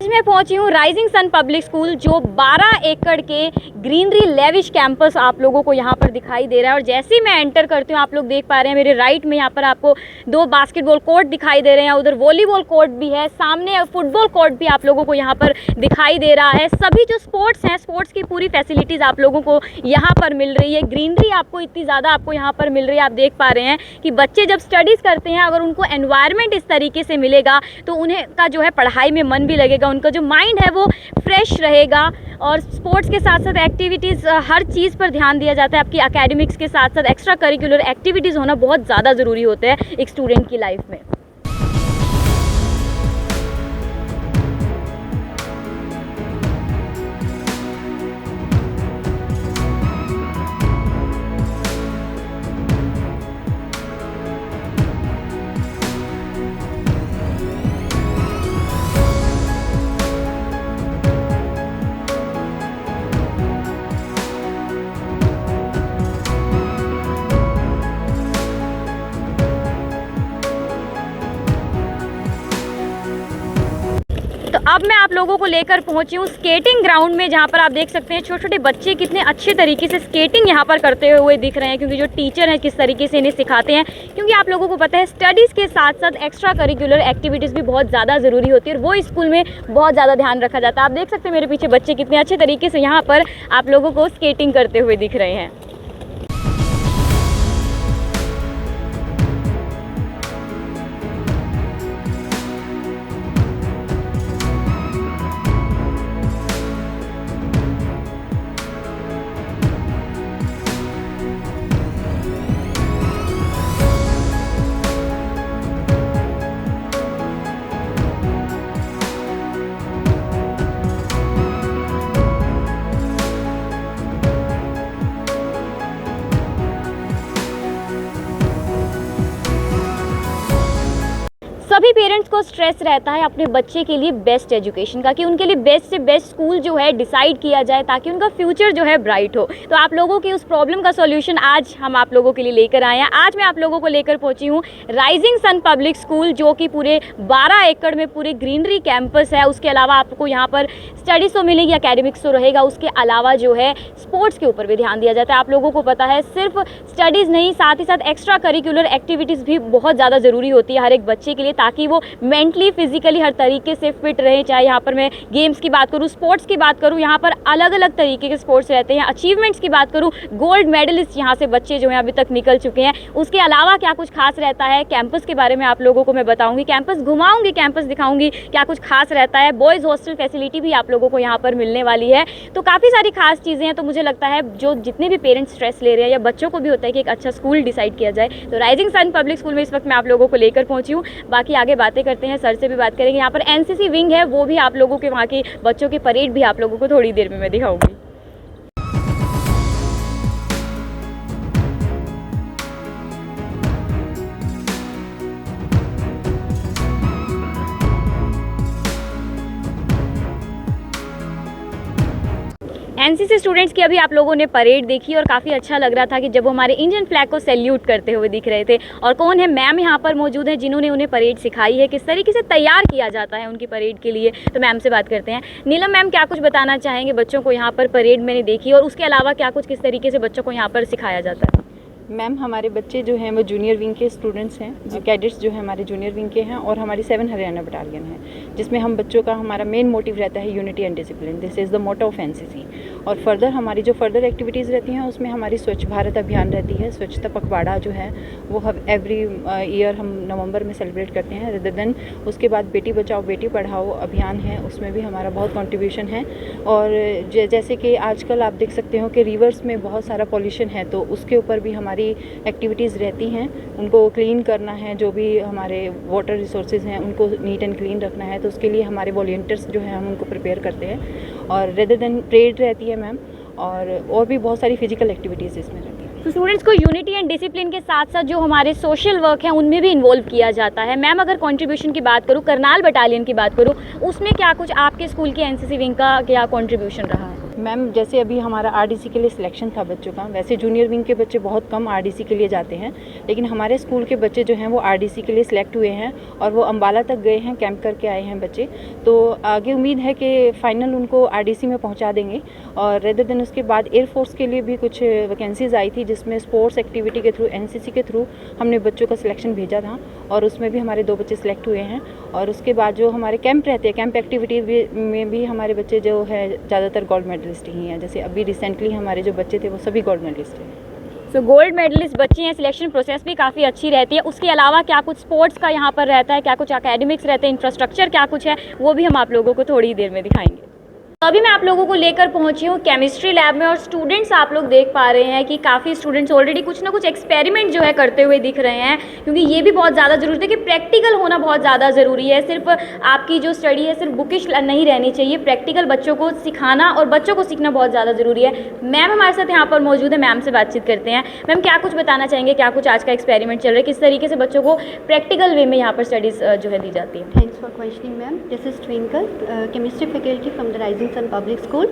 मैं पहुंची हूँ राइजिंग सन पब्लिक स्कूल, जो 12 एकड़ के ग्रीनरी लेविश कैंपस आप लोगों को यहाँ पर दिखाई दे रहा है। और जैसे ही मैं एंटर करती हूँ, आप लोग देख पा रहे हैं मेरे राइट में यहाँ पर आपको 2 बास्केटबॉल कोर्ट दिखाई दे रहे हैं, उधर वॉलीबॉल कोर्ट भी है, सामने फुटबॉल कोर्ट भी आप लोगों को यहाँ पर दिखाई दे रहा है। सभी जो स्पोर्ट्स हैं, स्पोर्ट्स की पूरी फैसिलिटीज़ आप लोगों को यहाँ पर मिल रही है। ग्रीनरी आपको इतनी ज़्यादा आपको यहाँ पर मिल रही है। आप देख पा रहे हैं कि बच्चे जब स्टडीज़ करते हैं, अगर उनको एनवायरनमेंट इस तरीके से मिलेगा तो उन्हें का जो है पढ़ाई में मन भी लगेगा, उनका जो माइंड है वो फ्रेश रहेगा। और स्पोर्ट्स के साथ साथ एक्टिविटीज़, हर चीज़ पर ध्यान दिया जाता है। आपकी एकेडमिक्स के साथ साथ एक्स्ट्रा करिकुलर एक्टिविटीज़ होना बहुत ज़्यादा ज़रूरी होता है एक स्टूडेंट की लाइफ में। तो अब मैं आप लोगों को लेकर पहुंची हूँ स्केटिंग ग्राउंड में, जहाँ पर आप देख सकते हैं छोटे छोटे बच्चे कितने अच्छे तरीके से स्केटिंग यहाँ पर करते हुए दिख रहे हैं, क्योंकि जो टीचर हैं किस तरीके से इन्हें सिखाते हैं। क्योंकि आप लोगों को पता है स्टडीज़ के साथ साथ एक्स्ट्रा करिकुलर एक्टिविटीज़ भी बहुत ज़्यादा ज़रूरी होती है, और वो स्कूल में बहुत ज़्यादा ध्यान रखा जाता है। आप देख सकते हैं मेरे पीछे बच्चे कितने अच्छे तरीके से यहाँ पर आप लोगों को स्केटिंग करते हुए दिख रहे हैं। सभी पेरेंट्स को स्ट्रेस रहता है अपने बच्चे के लिए बेस्ट एजुकेशन का, कि उनके लिए बेस्ट से बेस्ट स्कूल जो है डिसाइड किया जाए, ताकि उनका फ्यूचर जो है ब्राइट हो। तो आप लोगों की उस प्रॉब्लम का सॉल्यूशन आज हम आप लोगों के लिए लेकर आए हैं। आज मैं आप लोगों को लेकर पहुंची हूँ राइजिंग सन पब्लिक स्कूल, जो कि पूरे 12 एकड़ में पूरे ग्रीनरी कैंपस है। उसके अलावा आपको यहाँ पर स्टडीज़ तो मिलेगी, एकेडमिक्स तो रहेगा, उसके अलावा जो है स्पोर्ट्स के ऊपर भी ध्यान दिया जाता है। आप लोगों को पता है सिर्फ स्टडीज़ नहीं, साथ ही साथ एक्स्ट्रा करिकुलर एक्टिविटीज़ भी बहुत ज़्यादा ज़रूरी होती है हर एक बच्चे के लिए, ताकि वो मेंटली फिजिकली हर तरीके से फिट रहे। चाहे यहाँ पर मैं गेम्स की बात करूँ, स्पोर्ट्स की बात करूँ, यहाँ पर अलग अलग तरीके के स्पोर्ट्स रहते हैं। अचीवमेंट्स की बात करूँ, गोल्ड मेडलिस्ट यहाँ से बच्चे जो हैं अभी तक निकल चुके हैं। उसके अलावा क्या कुछ खास रहता है कैंपस के बारे में आप लोगों को मैं बताऊँगी, कैंपस घुमाऊँगी, कैंपस दिखाऊँगी क्या कुछ खास रहता है। बॉयज़ हॉस्टल फैसिलिटी भी आप लोगों को यहाँ पर मिलने वाली है। तो काफ़ी सारी खास चीज़ें हैं। तो मुझे लगता है जो जितने भी पेरेंट्स स्ट्रेस ले रहे हैं, या बच्चों को भी होता है कि एक अच्छा स्कूल डिसाइड किया जाए, तो राइजिंग सन पब्लिक स्कूल में इस वक्त मैं आप लोगों को लेकर पहुँची हूँ। बाकी आगे बातें करते हैं, सर से भी बात करेंगे। यहाँ पर एनसीसी विंग है, वो भी आप लोगों के वहाँ के बच्चों की परेड भी आप लोगों को थोड़ी देर में मैं दिखाऊंगी। एनसीसी स्टूडेंट्स की अभी आप लोगों ने परेड देखी, और काफ़ी अच्छा लग रहा था कि जब वो हमारे इंडियन फ्लैग को सैल्यूट करते हुए दिख रहे थे। और कौन है मैम यहाँ पर मौजूद है जिन्होंने उन्हें परेड सिखाई है, किस तरीके से तैयार किया जाता है उनकी परेड के लिए। तो मैम से बात करते हैं। नीलम मैम, क्या कुछ बताना चाहेंगे बच्चों को? यहाँ पर परेड मैंने देखी, और उसके अलावा क्या कुछ किस तरीके से बच्चों को यहाँ पर सिखाया जाता है? मैम, हमारे बच्चे जो हैं वो जूनियर विंग के स्टूडेंट्स हैं, कैडेट्स जो हैं हमारे जूनियर विंग के हैं, और हमारी 7 हरियाणा बटालियन है, जिसमें हम बच्चों का हमारा मेन मोटिव रहता है unity and discipline. This is the motto of NCC. और फर्दर हमारी जो फर्दर एक्टिविटीज़ रहती हैं उसमें हमारी स्वच्छ भारत अभियान रहती है। स्वच्छता पखवाड़ा जो है वो एवरी ईयर हम नवंबर में सेलिब्रेट करते हैं। रदर देन उसके बाद बेटी बचाओ बेटी पढ़ाओ अभियान है, उसमें भी हमारा बहुत कंट्रीब्यूशन है। और जैसे कि आजकल आप देख सकते हो कि रिवर्स में बहुत सारा पॉल्यूशन है, तो उसके ऊपर भी हमारी एक्टिविटीज़ रहती हैं। उनको क्लीन करना है, जो भी हमारे वाटर रिसोर्सेज हैं उनको नीट एंड क्लीन रखना है, तो उसके लिए हमारे वॉलंटियर्स जो हैं हम उनको प्रिपेयर करते हैं। और रेदर देन परेड रहती है मैम, और भी बहुत सारी फिजिकल एक्टिविटीज़ इसमें रहती है। तो स्टूडेंट्स को यूनिटी एंड डिसिप्लिन के साथ साथ जो हमारे सोशल वर्क हैं उनमें भी इन्वॉल्व किया जाता है। मैम, अगर कंट्रीब्यूशन की बात करूँ, करनाल बटालियन की बात करूँ, उसमें क्या कुछ आपके स्कूल के एनसीसी विंग का क्या कंट्रीब्यूशन रहा है? मैम जैसे अभी हमारा आरडीसी के लिए सिलेक्शन था बच्चों का, वैसे जूनियर विंग के बच्चे बहुत कम आरडीसी के लिए जाते हैं, लेकिन हमारे स्कूल के बच्चे जो हैं वो आरडीसी के लिए सिलेक्ट हुए हैं और वो अम्बाला तक गए हैं, कैंप करके आए हैं बच्चे। तो आगे उम्मीद है कि फ़ाइनल उनको आरडीसी में पहुंचा देंगे। और रेदर देन उसके बाद एयरफोर्स के लिए भी कुछ वैकेंसीज़ आई थी, जिसमें स्पोर्ट्स एक्टिविटी के थ्रू, एनसीसी के थ्रू हमने बच्चों का सिलेक्शन भेजा था और उसमें भी हमारे 2 बच्चे सिलेक्ट हुए हैं। और उसके बाद जो हमारे कैंप रहते हैं, कैंप एक्टिविटीज़ में भी हमारे बच्चे जो है ज़्यादातर गोल्ड मेडलिस्ट ही हैं। जैसे अभी रिसेंटली हमारे जो बच्चे थे वो सभी गोल्ड मेडलिस्ट हैं। सो गोल्ड मेडलिस्ट बच्चे हैं, सिलेक्शन प्रोसेस भी काफ़ी अच्छी रहती है। उसके अलावा क्या कुछ स्पोर्ट्स का यहाँ पर रहता है, क्या कुछ एकेडमिक्स रहते हैं, इंफ्रास्ट्रक्चर क्या कुछ है, वो भी हम आप लोगों को थोड़ी ही देर में दिखाएंगे। अभी मैं आप लोगों को लेकर पहुंची हूँ केमिस्ट्री लैब में और स्टूडेंट्स आप लोग देख पा रहे हैं कि काफ़ी स्टूडेंट्स ऑलरेडी कुछ ना कुछ एक्सपेरिमेंट जो है करते हुए दिख रहे हैं, क्योंकि ये भी बहुत ज़्यादा ज़रूरी है कि प्रैक्टिकल होना बहुत ज़्यादा ज़रूरी है। सिर्फ आपकी जो स्टडी है सिर्फ बुकिश नहीं रहनी चाहिए, प्रैक्टिकल बच्चों को सिखाना और बच्चों को सीखना बहुत ज़्यादा ज़रूरी है। मैम हमारे साथ यहाँ पर मौजूद है, मैम से बातचीत करते हैं। मैम क्या कुछ बताना चाहेंगे, क्या कुछ आज का एक्सपेरिमेंट चल रहा है, किस तरीके से बच्चों को प्रैक्टिकल वे में यहाँ पर स्टडीज़ जो है दी जाती है? Thanks for questioning, ma'am. This is Twinkle, chemistry faculty from the Rising Sun Public School.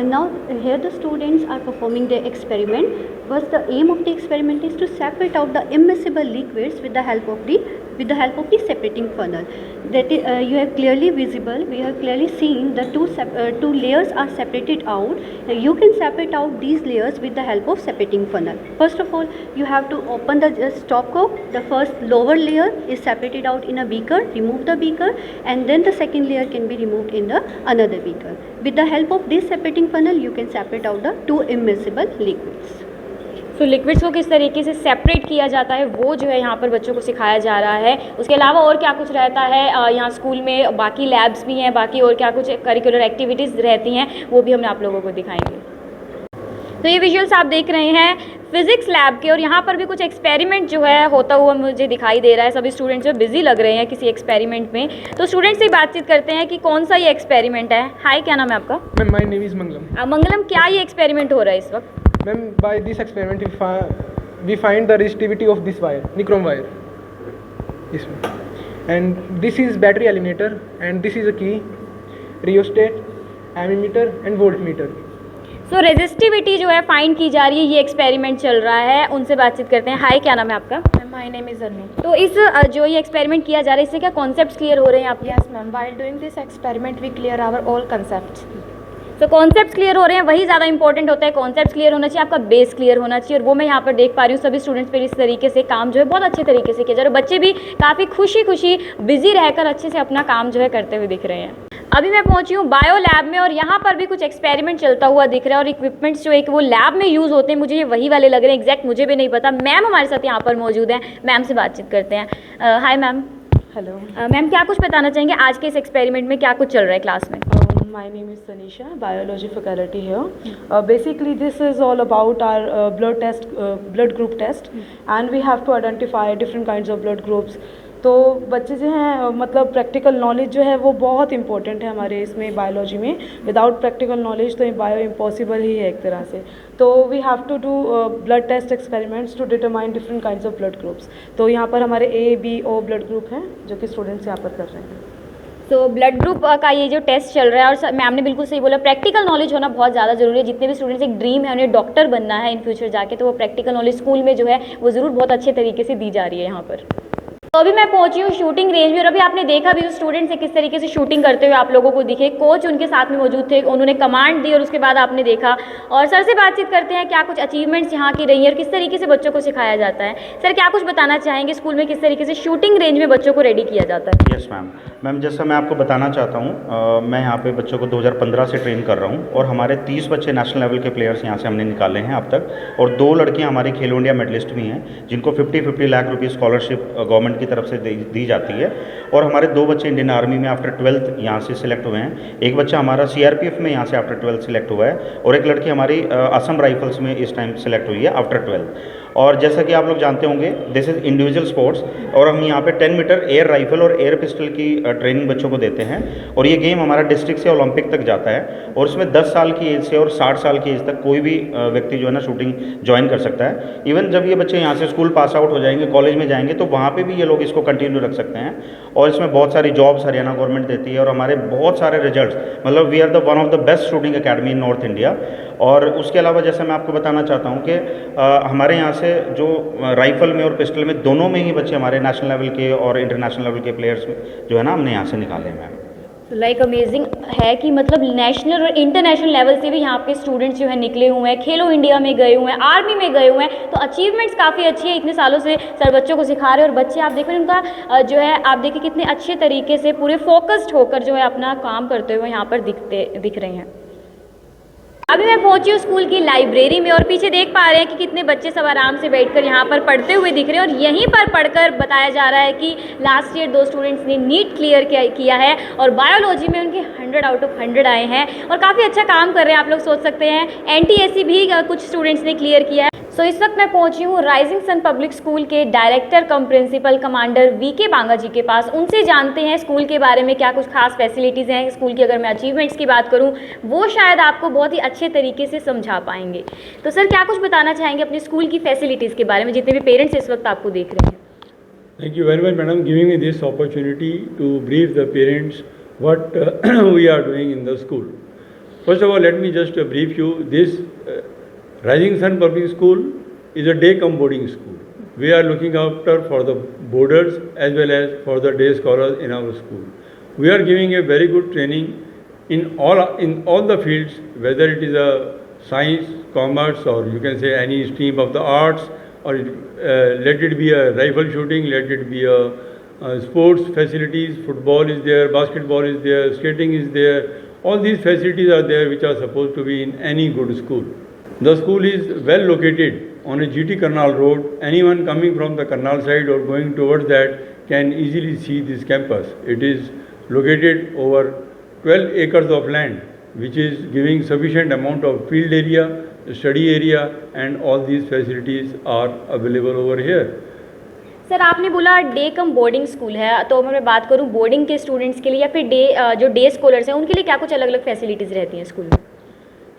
Now, here the students are performing their experiment. First, the aim of the experiment is to separate out the immiscible liquids with the help of the separating funnel. That is, you have clearly visible. We have clearly seen the two layers are separated out. You can separate out these layers with the help of separating funnel. First of all, you have to open the stopcock. The first lower layer is separated out in a beaker. Remove the beaker, and then the second layer can be removed in the another beaker. With the help of this separating funnel, you can separate out the two immiscible liquids. तो liquids को किस तरीके से separate किया जाता है वो जो है यहाँ पर बच्चों को सिखाया जा रहा है। उसके अलावा और क्या कुछ रहता है यहाँ स्कूल में, बाकी लैब्स भी हैं, बाकी और क्या कुछ करिकुलर एक्टिविटीज़ रहती हैं, वो भी हम आप लोगों को दिखाएंगे। तो ये विजुअल्स आप देख रहे हैं फिजिक्स लैब के, और यहाँ पर भी कुछ एक्सपेरिमेंट जो है होता हुआ मुझे दिखाई दे रहा है। सभी स्टूडेंट्स जो बिजी लग रहे हैं किसी एक्सपेरिमेंट में। तो स्टूडेंट्स से बातचीत करते हैं कि कौन सा ये एक्सपेरिमेंट है। हाय, क्या नाम है आपका? Ma'am my name is Mangalam. Mangalam, क्या ये एक्सपेरिमेंट हो रहा है इस वक्त? Ma'am by this experiment we find the resistivity of this wire, nichrome wire, इसमें। And this is battery eliminator and this is a key, rheostat, ammeter and voltmeter. So resistivity जो है find की जा रही है, ये experiment चल रहा है। उनसे बातचीत करते हैं। हाय, क्या नाम है आपका? Ma'am, my name is Anu. तो इस जो ये एक्सपेरिमेंट किया जा रहा है, इससे क्या कॉन्सेप्ट्स क्लियर हो रहे हैं आपके? Yes, ma'am. While doing this experiment, we clear our all concepts. तो कॉन्सेप्ट्स क्लियर हो रहे हैं, वही ज़्यादा इंपॉर्टेंट होता है। कॉन्सेप्ट्स क्लियर होना चाहिए, आपका बेस क्लियर होना चाहिए, और वो मैं यहाँ पर देख पा रही हूँ सभी स्टूडेंट्स पर इस तरीके से काम जो है बहुत अच्छे तरीके से किया जा रहा है। बच्चे भी काफ़ी खुशी बिजी रहकर अच्छे से अपना काम जो है करते हुए दिख रहे हैं। अभी मैं पहुंची हूँ बायो लैब में, और यहाँ पर भी कुछ एक्सपेरिमेंट चलता हुआ दिख रहा है, और इक्विपमेंट्स जो है कि वो लैब में यूज़ होते हैं, मुझे ये वही वाले लग रहे हैं। एग्जैक्ट मुझे भी नहीं पता। मैम हमारे साथ यहाँ पर मौजूद हैं, मैम से बातचीत करते हैं। Hi ma'am. Hello. मैम क्या कुछ बताना चाहेंगे, आज के इस एक्सपेरिमेंट में क्या कुछ चल रहा है क्लास में? My name is Sanisha, biology faculty here. Basically, this is all about our blood group test, and we have to identify different kinds of blood groups. तो बच्चे जो हैं मतलब प्रैक्टिकल नॉलेज जो है वो बहुत इंपॉर्टेंट है हमारे इसमें बायोलॉजी में। विदाउट प्रैक्टिकल नॉलेज तो ये बायो इम्पॉसिबल ही है एक तरह से। तो we have to do blood test experiments to determine different kinds of blood groups. तो यहाँ पर हमारे A-B-O ब्लड ग्रुप हैं जो कि स्टूडेंट्स यहाँ पर कर रहे हैं। तो ब्लड ग्रुप का ये जो टेस्ट चल रहा है, और मैम ने बिल्कुल सही बोला, प्रैक्टिकल नॉलेज होना बहुत ज़्यादा ज़रूरी है। जितने भी स्टूडेंट्स एक ड्रीम है उन्हें डॉक्टर बनना है इन फ्यूचर जाके, तो वो प्रैक्टिकल नॉलेज स्कूल में जो है वो ज़रूर बहुत अच्छे तरीके से दी जा रही है यहाँ पर। तो अभी मैं पहुंची हूँ शूटिंग रेंज में, और अभी आपने देखा भी उस स्टूडेंट से किस तरीके से शूटिंग करते हुए आप लोगों को दिखे। कोच उनके साथ में मौजूद थे, उन्होंने कमांड दी और उसके बाद आपने देखा। और सर से बातचीत करते हैं, क्या कुछ अचीवमेंट्स यहाँ की रही हैं और किस तरीके से बच्चों को सिखाया जाता है। सर क्या कुछ बताना चाहेंगे, स्कूल में किस तरीके से शूटिंग रेंज में बच्चों को रेडी किया जाता है? यस मैम, जैसा मैं आपको बताना चाहता हूँ, मैं यहाँ पे बच्चों को 2015 से ट्रेन कर रहा हूँ, और हमारे 30 बच्चे नेशनल लेवल के प्लेयर्स यहाँ से हमने निकाले हैं अब तक, और 2 लड़कियाँ हमारी खेलो इंडिया मेडलिस्ट भी हैं जिनको 50-50 लाख रुपये स्कॉलरशिप गवर्नमेंट की तरफ से दी जाती है। और हमारे 2 बच्चे इंडियन आर्मी में आफ्टर 12th यहाँ से सिलेक्ट हुए हैं। एक बच्चा हमारा CRPF में यहाँ से आफ्टर 12th सिलेक्ट हुआ है, और एक लड़की हमारी असम राइफल्स में इस टाइम सिलेक्ट हुई है आफ्टर 12th। और जैसा कि आप लोग जानते होंगे, दिस इज़ इंडिविजुअल स्पोर्ट्स, और हम यहाँ पे 10 मीटर एयर राइफल और एयर पिस्टल की ट्रेनिंग बच्चों को देते हैं। और ये गेम हमारा डिस्ट्रिक्ट से ओलंपिक तक जाता है, और इसमें 10 साल की एज से और 60 साल की एज तक कोई भी व्यक्ति जो है ना शूटिंग ज्वाइन कर सकता है। इवन जब ये बच्चे यहाँ से स्कूल पास आउट हो जाएंगे, कॉलेज में जाएंगे, तो वहाँ पे भी ये लोग इसको कंटिन्यू रख सकते हैं। और इसमें बहुत सारी जॉब्स हरियाणा गवर्नमेंट देती है, और हमारे बहुत सारे रिजल्ट्स, मतलब we are the one of the best shooting academy in North India. और उसके अलावा जैसा मैं आपको बताना चाहता हूँ कि हमारे यहाँ से जो राइफ़ल में और पिस्टल में दोनों में ही बच्चे हमारे नेशनल लेवल के और इंटरनेशनल लेवल के प्लेयर्स जो है ना हमने यहाँ से निकाले हैं। लाइक अमेजिंग है कि मतलब नेशनल और इंटरनेशनल लेवल से भी यहाँ पे स्टूडेंट्स जो है निकले हुए हैं, खेलो इंडिया में गए हुए हैं, आर्मी में गए हुए हैं, तो अचीवमेंट्स काफ़ी अच्छी है। इतने सालों से सर बच्चों को सिखा रहे हैं, और बच्चे आप देख रहे हैं उनका जो है, आप देखिए कितने अच्छे तरीके से पूरे फोकस्ड होकर जो है अपना काम करते हुए यहाँ पर दिख रहे हैं। अभी मैं पहुंची हूँ स्कूल की लाइब्रेरी में, और पीछे देख पा रहे हैं कि कितने बच्चे सब आराम से बैठकर यहाँ पर पढ़ते हुए दिख रहे हैं। और यहीं पर पढ़कर बताया जा रहा है कि लास्ट ईयर 2 स्टूडेंट्स ने नीट क्लियर किया है, और बायोलॉजी में उनके 100 आउट ऑफ 100 आए हैं, और काफ़ी अच्छा काम कर रहे हैं। आप लोग सोच सकते हैं NTSC भी कुछ स्टूडेंट्स ने क्लियर किया है। सो इस वक्त मैं पहुंची हूँ राइजिंग सन पब्लिक स्कूल के डायरेक्टर कम प्रिंसिपल कमांडर VK बांगा जी के पास। उनसे जानते हैं स्कूल के बारे में, क्या कुछ खास फैसिलिटीज़ हैं स्कूल की। अगर मैं अचीवमेंट्स की बात करूँ, वो शायद आपको बहुत ही अच्छे तरीके से समझा पाएंगे। तो सर, क्या कुछ बताना चाहेंगे अपने स्कूल की फैसिलिटीज़ के बारे में, जितने भी पेरेंट्स इस वक्त आपको देख रहे हैं? Thank you very much, madam, giving me this opportunity to brief the parents what we are doing in the school. First of all, let me just brief you. This Rising Sun Public School is a day-come boarding school. We are looking after for the boarders as well as for the day scholars in our school. We are giving a very good training in all the fields, whether it is a science, commerce, or you can say any stream of the arts, or let it be a rifle shooting, let it be a sports facilities, football is there, basketball is there, skating is there. All these facilities are there which are supposed to be in any good school. The school is well located on a GT Karnal road. Anyone coming from the Karnal side or going towards that can easily see this campus. It is located over 12 acres of land, which is giving sufficient amount of field area, study area, and all these facilities are available over here. Sir, आपने बोला day कम boarding school है, तो अगर मैं बात करूं boarding के students के लिए या फिर जो डे स्कॉलर्स हैं उनके लिए क्या कुछ अलग अलग फैसिलिटीज़ रहती हैं स्कूल में?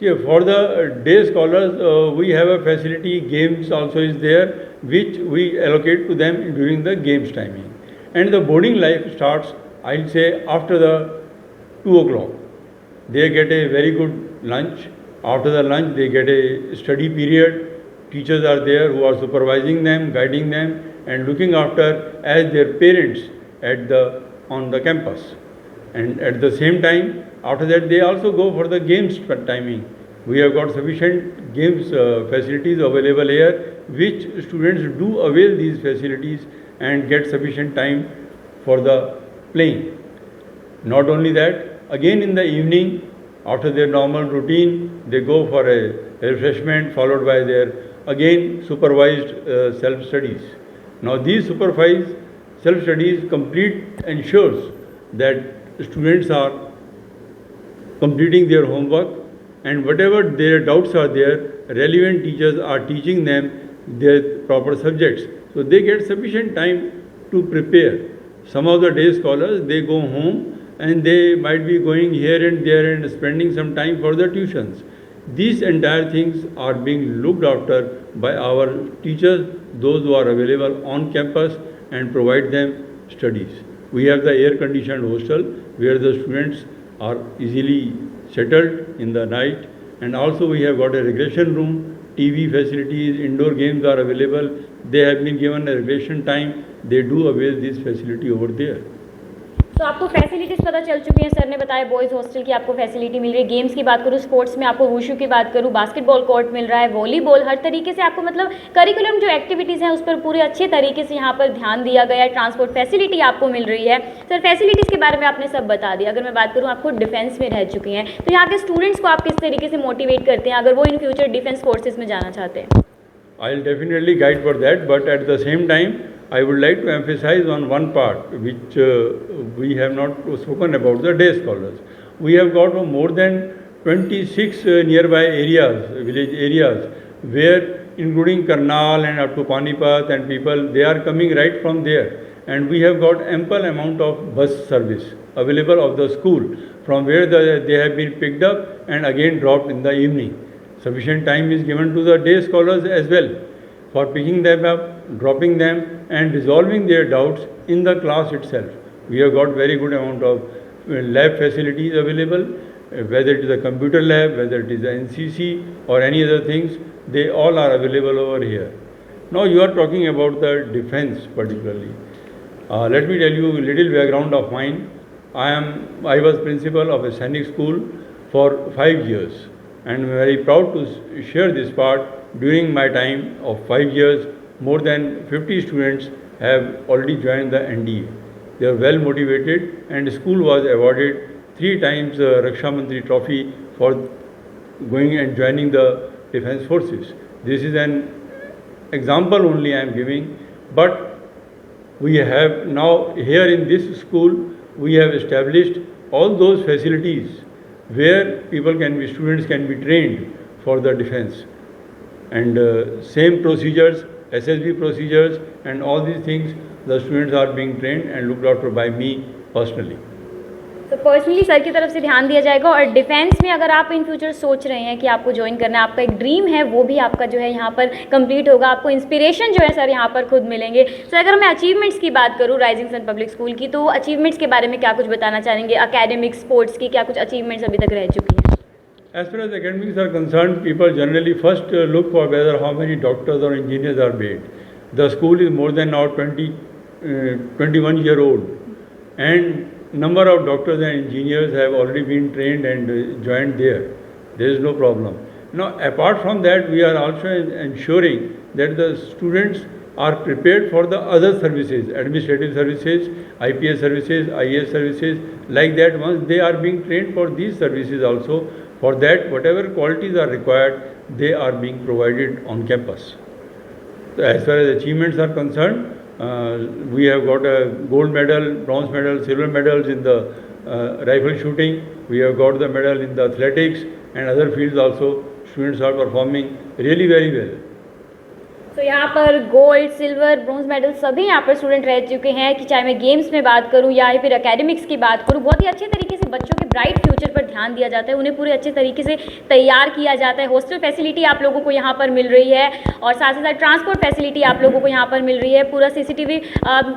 Yeah, for the day scholars, we have a facility, games also is there, which we allocate to them during the games timing. And the boarding life starts, I'll say, after the 2 o'clock. They get a very good lunch. After the lunch, they get a study period. Teachers are there who are supervising them, guiding them, and looking after as their parents on the campus. And at the same time, after that, they also go for the games timing. We have got sufficient games facilities available here, which students do avail these facilities and get sufficient time for the playing. Not only that, again in the evening, after their normal routine, they go for a refreshment followed by their again supervised self-studies. Now these supervised self-studies ensures that students are completing their homework, and whatever their doubts are there, relevant teachers are teaching them their proper subjects. So they get sufficient time to prepare. Some of the day scholars, they go home and they might be going here and there and spending some time for the tuitions. These entire things are being looked after by our teachers, those who are available on campus, and provide them studies. We have the air-conditioned hostel where the students are easily settled in the night, and also we have got a recreation room, TV facilities, indoor games are available. They have been given a recreation time. They do avail this facility over there. तो आपको facilities पता चल चुकी हैं। Sir ने बताया boys hostel की आपको फैसिलिटी मिल रही है। गेम्स की बात करूँ, स्पोर्ट्स में आपको वुशु की बात करूँ, बास्केटबॉल कोर्ट मिल रहा है, वॉलीबॉल, हर तरीके से आपको मतलब करिकुलम जो एक्टिविटीज़ हैं उस पर पूरे अच्छे तरीके से यहाँ पर ध्यान दिया गया है। ट्रांसपोर्ट फैसिलिटी आपको मिल रही है। सर, फैसिलिटीज़ के बारे में आपने सब बता दिया। अगर मैं बात करूँ, आपको डिफेंस में रह चुकी हैं, तो यहाँ के स्टूडेंट्स को आप किस तरीके से मोटिवेट करते हैं अगर वो इन फ्यूचर डिफेंस फोर्सेज में जाना चाहते हैं? I'll definitely guide for that, but at the same time, I would like to emphasize on one part which we have not spoken about, the day scholars. We have got more than 26 nearby areas, village areas, where including Karnal and up to Panipat and people, they are coming right from there. And we have got ample amount of bus service available of the school from where they have been picked up and again dropped in the evening. Sufficient time is given to the day scholars as well for picking them up, dropping them and resolving their doubts in the class itself. We have got very good amount of lab facilities available, whether it is a computer lab, whether it is a NCC or any other things, they all are available over here. Now you are talking about the defense particularly. Let me tell you a little background of mine. I was principal of a Sainik school for 5 years and I'm very proud to share this part. During my time of 5 years, more than 50 students have already joined the NDA. They are well motivated and the school was awarded 3 times the Raksha Mantri trophy for going and joining the defense forces. This is an example only I am giving, but we have now here in this school, we have established all those facilities where students can be trained for the defense. And same procedures, SSB procedures and all these things, the students are being trained and looked after by me personally. तो personally sir की तरफ से ध्यान दिया जाएगा और defence में अगर आप इन फ्यूचर सोच रहे हैं कि आपको ज्वाइन करना है, आपका एक ड्रीम है, वो भी आपका जो है यहाँ पर कंप्लीट होगा, आपको इंस्पिरेशन जो है सर यहाँ पर खुद मिलेंगे। सर अगर मैं अचीवमेंट्स की बात करूँ राइजिंग सन पब्लिक स्कूल की, तो अचीवमेंट्स के बारे में क्या कुछ बताना चाहेंगे? एकेडमिक स्पोर्ट्स की क्या कुछ अचीवमेंट्स अभी तक रह चुकी हैं? As far as academics are concerned, people generally first look for whether how many doctors or engineers are made. The school is more than now 21 year old and number of doctors and engineers have already been trained and joined there. There is no problem. Now apart from that, we are also ensuring that the students are prepared for the other services, administrative services, IPS services, IAS services, like that. Once they are being trained for these services also, for that whatever qualities are required, they are being provided on campus. So as far as achievements are concerned, we have got a gold medal, bronze medal, silver medals in the rifle shooting. We have got the medal in the athletics and other fields also. Students are performing really very well. तो यहाँ पर gold, silver, bronze medal सभी यहाँ पर student रह चुके हैं कि चाहे मैं गेम्स में बात करूँ या फिर एकेडमिक्स की बात करूँ। बहुत ही अच्छे तरीके से बच्चों के ब्राइट फ्यूचर पर ध्यान दिया जाता है, उन्हें पूरे अच्छे तरीके से तैयार किया जाता है। हॉस्टल फैसिलिटी आप लोगों को यहाँ पर मिल रही है और साथ ही साथ ट्रांसपोर्ट फैसिलिटी आप लोगों को यहाँ पर मिल रही है। पूरा CCTV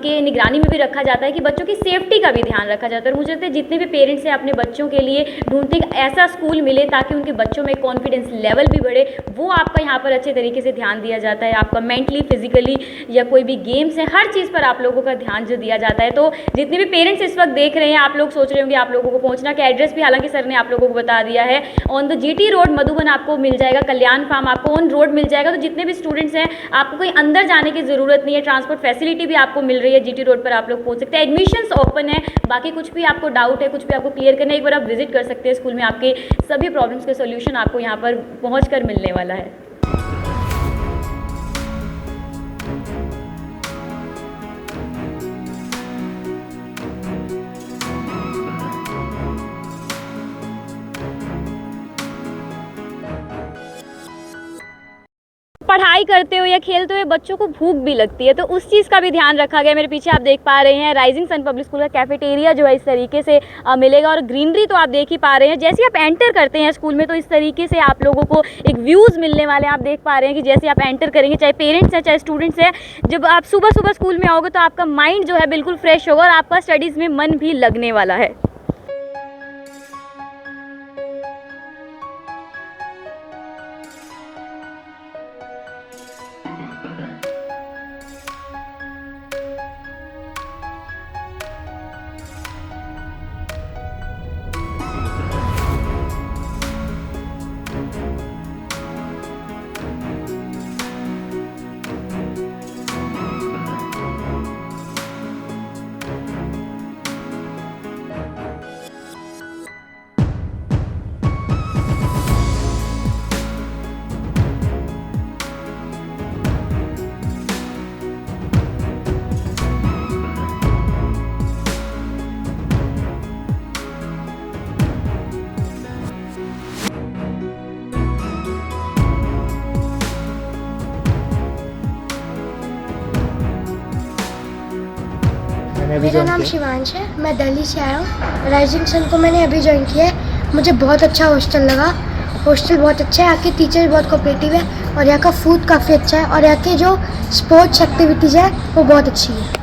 के निगरानी में भी रखा जाता है कि बच्चों की सेफ्टी का भी ध्यान रखा जाता है। और मुझे लगता है जितने भी पेरेंट्स हैं अपने बच्चों के लिए ढूंढते ऐसा स्कूल मिले ताकि उनके बच्चों में कॉन्फिडेंस लेवल भी बढ़े, वो आपका यहाँ पर अच्छे तरीके से ध्यान दिया जाता है। आपका मेंटली, फिजिकली या कोई भी गेम्स है, हर चीज़ पर आप लोगों का ध्यान जो दिया जाता है। तो जितने भी पेरेंट्स इस वक्त देख रहे हैं, आप लोग सोच रहे होंगे आप लोगों को पहुंचना के एड्रेस भी हालांकि सर ने आप लोगों को बता दिया है। On the GT road Madhuban आपको मिल जाएगा, कल्याण फार्म आपको ऑन रोड मिल जाएगा। तो जितने भी स्टूडेंट्स हैं आपको कोई अंदर जाने की ज़रूरत नहीं है, ट्रांसपोर्ट फैसिलिटी भी आपको मिल रही है। GT रोड पर आप लोग पहुँच सकते हैं, एडमिशन्स ओपन है। बाकी कुछ भी आपको डाउट है, कुछ भी आपको क्लियर करना है, एक बार आप विजिट कर सकते हैं स्कूल में। आपके सभी प्रॉब्लम्स के सोल्यूशन आपको यहाँ पर पहुँच कर मिलने वाला है। पढ़ाई करते हुए या खेलते हुए बच्चों को भूख भी लगती है, तो उस चीज़ का भी ध्यान रखा गया। मेरे पीछे आप देख पा रहे हैं राइजिंग सन पब्लिक स्कूल का कैफेटेरिया जो है इस तरीके से मिलेगा और ग्रीनरी तो आप देख ही पा रहे हैं। जैसे आप एंटर करते हैं स्कूल में तो इस तरीके से आप लोगों को एक व्यूज़ मिलने वाले हैं। आप देख पा रहे हैं कि जैसे आप एंटर करेंगे, चाहे पेरेंट्स हैं चाहे स्टूडेंट्स हैं, जब आप सुबह सुबह स्कूल में आओगे तो आपका माइंड जो है बिल्कुल फ्रेश होगा और आपका स्टडीज़ में मन भी लगने वाला है। आपने अभी मेरा ज्वाइन नाम किया? शिवांश है, मैं दिल्ली से आया हूँ। राइजिंग सन को मैंने अभी ज्वाइन किया है। मुझे बहुत अच्छा हॉस्टल लगा। हॉस्टल बहुत अच्छा है, यहाँ के टीचर बहुत कोऑपरेटिव है और यहाँ का फूड काफ़ी अच्छा है और यहाँ के जो स्पोर्ट्स एक्टिविटीज़ है वो बहुत अच्छी है।